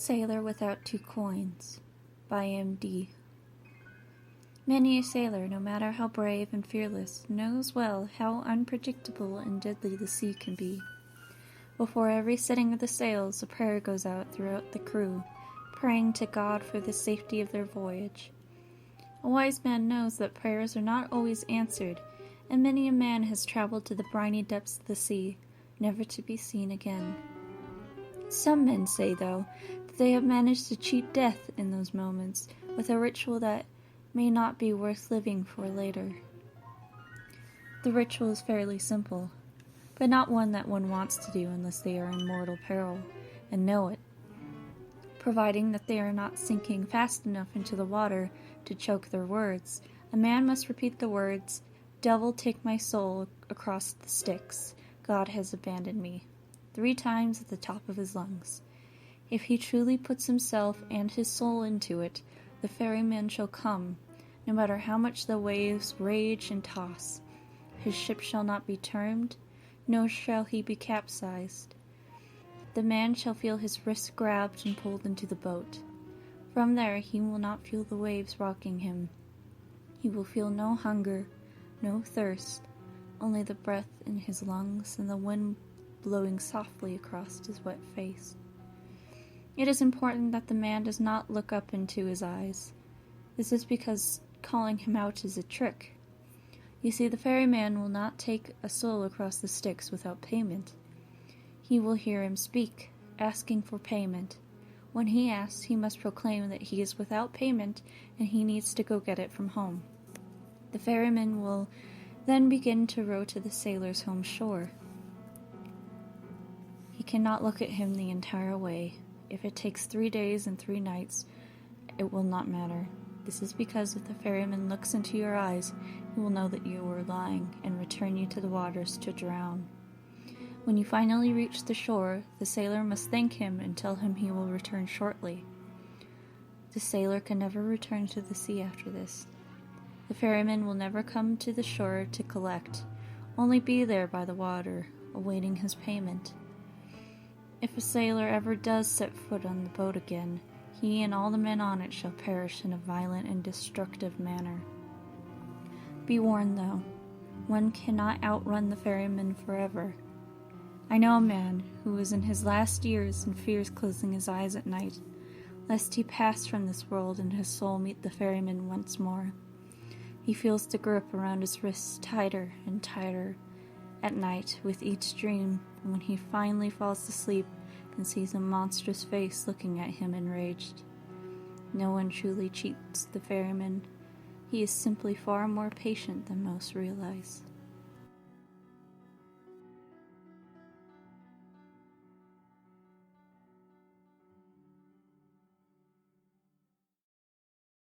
Sailor Without 2 Coins by AMD. Many a sailor, no matter how brave and fearless, knows well how unpredictable and deadly the sea can be. Before every setting of the sails, a prayer goes out throughout the crew, praying to God for the safety of their voyage. A wise man knows that prayers are not always answered, and many a man has traveled to the briny depths of the sea, never to be seen again. Some men say, though, that they have managed to cheat death in those moments with a ritual that may not be worth living for later. The ritual is fairly simple, but not one that one wants to do unless they are in mortal peril and know it. Providing that they are not sinking fast enough into the water to choke their words, a man must repeat the words, "Devil, take my soul across the Styx, God has abandoned me," 3 times at the top of his lungs. If he truly puts himself and his soul into it, the ferryman shall come, no matter how much the waves rage and toss. His ship shall not be turned, nor shall he be capsized. The man shall feel his wrists grabbed and pulled into the boat. From there he will not feel the waves rocking him. He will feel no hunger, no thirst, only the breath in his lungs and the wind blowing softly across his wet face. It is important that the man does not look up into his eyes. This is because calling him out is a trick. You see, the ferryman will not take a soul across the Styx without payment. He will hear him speak, asking for payment. When he asks, he must proclaim that he is without payment and he needs to go get it from home. The ferryman will then begin to row to the sailor's home shore. He cannot look at him the entire way. If it takes 3 days and 3 nights, it will not matter. This is because if the ferryman looks into your eyes, he will know that you are lying and return you to the waters to drown. When you finally reach the shore, the sailor must thank him and tell him he will return shortly. The sailor can never return to the sea after this. The ferryman will never come to the shore to collect, only be there by the water, awaiting his payment. If a sailor ever does set foot on the boat again, he and all the men on it shall perish in a violent and destructive manner. Be warned, though, one cannot outrun the ferryman forever. I know a man who is in his last years and fears closing his eyes at night, lest he pass from this world and his soul meet the ferryman once more. He feels the grip around his wrists tighter and tighter at night with each dream, and when he finally falls asleep and sees a monstrous face looking at him enraged. No one truly cheats the ferryman. He is simply far more patient than most realize.